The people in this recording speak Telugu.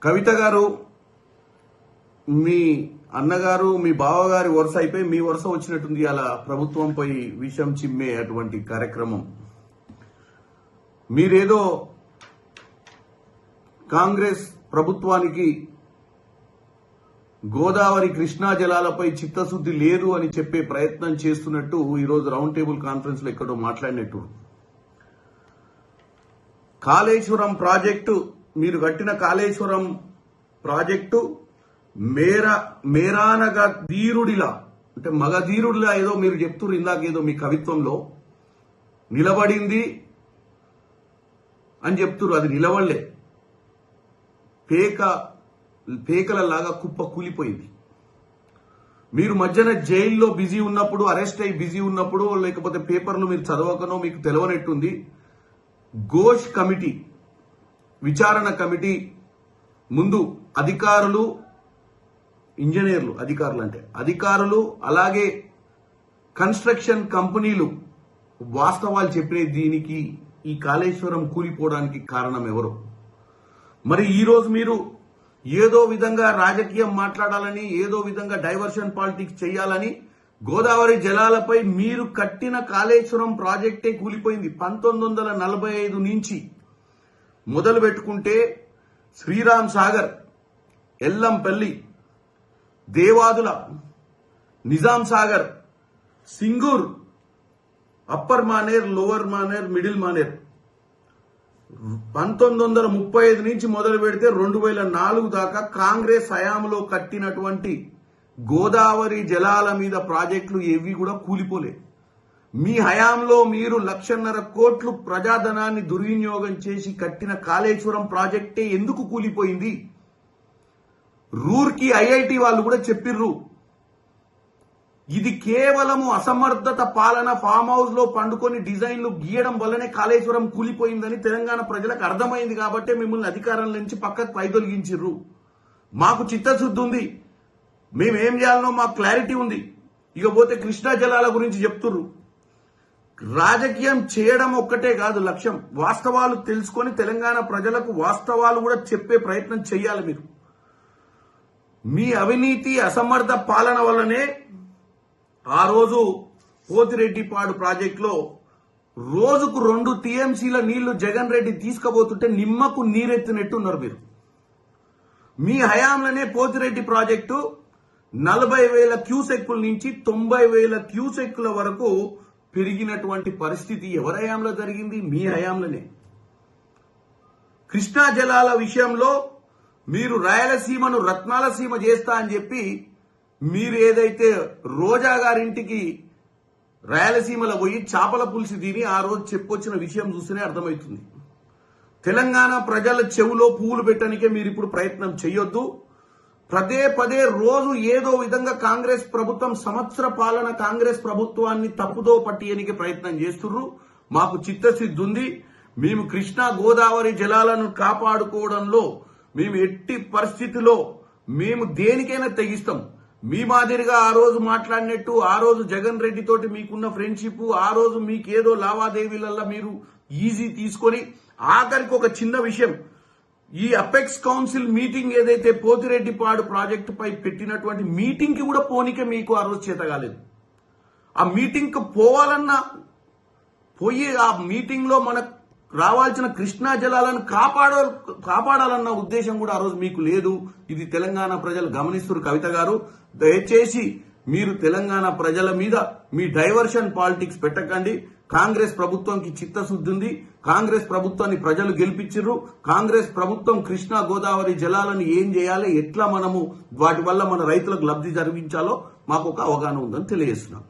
కవిత గారు, మీ అన్నగారు మీ బావగారి వరుస అయిపోయి మీ వరుస వచ్చినట్టుంది. అలా ప్రభుత్వంపై విషం చిమ్మే అటువంటి కార్యక్రమం. మీరేదో కాంగ్రెస్ ప్రభుత్వానికి గోదావరి కృష్ణా జలాలపై చిత్తశుద్ధి లేదు అని చెప్పే ప్రయత్నం చేస్తున్నట్టు ఈరోజు రౌండ్ టేబుల్ కాన్ఫరెన్స్ లో ఎక్కడో మాట్లాడినట్టు. కాళేశ్వరం ప్రాజెక్టు, మీరు కట్టిన కాళేశ్వరం ప్రాజెక్టు మేరానగ ధీరుడిలా, అంటే మగధీరుడిలా ఏదో మీరు చెప్తున్నారు ఇందాకేదో మీ కవిత్వంలో నిలబడింది అని చెప్తున్నారు. అది నిలబడలే, పేకలలాగా కుప్ప కూలిపోయింది. మీరు మధ్యన జైల్లో బిజీ ఉన్నప్పుడు, అరెస్ట్ అయ్యి బిజీ ఉన్నప్పుడు, లేకపోతే పేపర్లు మీరు చదవకనో మీకు తెలవనట్టుంది, ఘోష్ కమిటీ విచారణ కమిటీ ముందు అధికారులు, ఇంజనీర్లు, అధికారులు అలాగే కన్స్ట్రక్షన్ కంపెనీలు వాస్తవాలు చెప్పిన దీనికి, ఈ కాళేశ్వరం కూలిపోవడానికి కారణం ఎవరు? మరి ఈరోజు మీరు ఏదో విధంగా రాజకీయం మాట్లాడాలని, ఏదో విధంగా డైవర్షన్ పాలిటిక్స్ చేయాలని గోదావరి జలాలపై మీరు కట్టిన కాళేశ్వరం ప్రాజెక్టే కూలిపోయింది. 1945 నుంచి మొదలు పెట్టుకుంటే Sriram Sagar, Yellampalli, Devadula, Nizam Sagar, Singur, upper Maner, lower Maner, middle Maner 1935 నుంచి మొదలు పెడితే 2004 దాకా కాంగ్రెస్ హయాంలో కట్టినటువంటి గోదావరి జలాల మీద ప్రాజెక్టులు ఏవి కూడా కూలిపోలే. మీ హయాంలో మీరు 1.5 కోట్లు ప్రజాధనాన్ని దుర్వినియోగం చేసి కట్టిన కాళేశ్వరం ప్రాజెక్టే ఎందుకు కూలిపోయింది? రూర్కీ ఐఐటి వాళ్ళు కూడా చెప్పిర్రు, ఇది కేవలము అసమర్థత పాలన, ఫామ్ హౌస్ లో పండుకొని డిజైన్లు గీయడం వల్లనే కాళేశ్వరం కూలిపోయిందని తెలంగాణ ప్రజలకు అర్థమైంది. కాబట్టి మిమ్మల్ని అధికారం నుంచి పక్కకు పైదొలగించిర్రు. మాకు చిత్తశుద్ధి ఉంది, మేమేం చేయాలనో మాకు క్లారిటీ ఉంది. ఇకపోతే కృష్ణా జలాల గురించి చెప్తుర్రు. రాజకీయం చేయడం ఒక్కటే కాదు లక్ష్యం, వాస్తవాలు తెలుసుకొని తెలంగాణ ప్రజలకు వాస్తవాలు కూడా చెప్పే ప్రయత్నం చేయాలి. మీరు మీ అవినీతి, అసమర్థ పాలన వల్లనే ఆ రోజు పోతిరెడ్డిపాడు ప్రాజెక్టులో రోజుకు 2 టీఎంసీల నీళ్లు జగన్ రెడ్డి తీసుకుపోతుంటే నిమ్మకు నీరెత్తినట్టున్నారు మీరు. మీ హయాంలోనే పోతిరెడ్డి ప్రాజెక్టు 40,000 క్యూసెక్కుల నుంచి 90,000 క్యూసెక్కుల వరకు పెరిగినటువంటి పరిస్థితి ఎవరి హయాంలో జరిగింది? మీ హయాంలోనే. కృష్ణా జలాల విషయంలో మీరు రాయలసీమను రత్నాల సీమ చేస్తా అని చెప్పి మీరు ఏదైతే రోజా గారింటికి రాయలసీమలో పోయి చేపల పులుసు తిని ఆ రోజు చెప్పొచ్చిన విషయం చూస్తేనే అర్థమవుతుంది. తెలంగాణ ప్రజల చెవులో పువ్వులు పెట్టడానికే మీరు ఇప్పుడు ప్రయత్నం చేయొద్దు. పదే రోజు ఏదో విధంగా కాంగ్రెస్ ప్రభుత్వం సంవత్సర పాలన కాంగ్రెస్ ప్రభుత్వాన్ని తప్పుదో పట్టియనికి ప్రయత్నం చేస్తుర్రు. మాకు చిత్తశుద్ధి ఉంది. మేము కృష్ణా గోదావరి జలాలను కాపాడుకోవడంలో మేము ఎట్టి పరిస్థితిలో మేము దేనికైనా తెగిస్తాం. మీ మాదిరిగా ఆ రోజు మాట్లాడినట్టు, ఆ రోజు జగన్ రెడ్డి తోటి మీకున్న ఫ్రెండ్షిప్, ఆ రోజు మీకేదో లావాదేవీలల్లో మీరు ఈజీ తీసుకొని, ఆఖరికి ఒక చిన్న విషయం, ఈ అపెక్స్ కౌన్సిల్ మీటింగ్ ఏదైతే పోతిరెడ్డిపాడు ప్రాజెక్టు పై పెట్టినటువంటి మీటింగ్ కి కూడా పోనీకే మీకు ఆ రోజు చేత కాలేదు. ఆ మీటింగ్ కి పోవాలన్నా పోయి ఆ మీటింగ్ లో మనకు రావాల్సిన కృష్ణా జలాలను కాపాడాలన్న ఉద్దేశం కూడా ఆ రోజు మీకు లేదు. ఇది తెలంగాణ ప్రజలు గమనిస్తున్నారు. కవిత గారు, దయచేసి మీరు తెలంగాణ ప్రజల మీద మీ డైవర్షన్ పాలిటిక్స్ పెట్టకండి. కాంగ్రెస్ ప్రభుత్వానికి చిత్తశుద్ధి ఉంది. కాంగ్రెస్ ప్రభుత్వాన్ని ప్రజలు గెలిపించారు. కాంగ్రెస్ ప్రభుత్వం కృష్ణా గోదావరి జలాలను ఏం చేయాలి, ఎట్లా మనము వాటి వల్ల మన రైతులకు లబ్ధి జరిగించాలో మాకు ఒక అవగాహన ఉందని తెలియజేస్తున్నాం.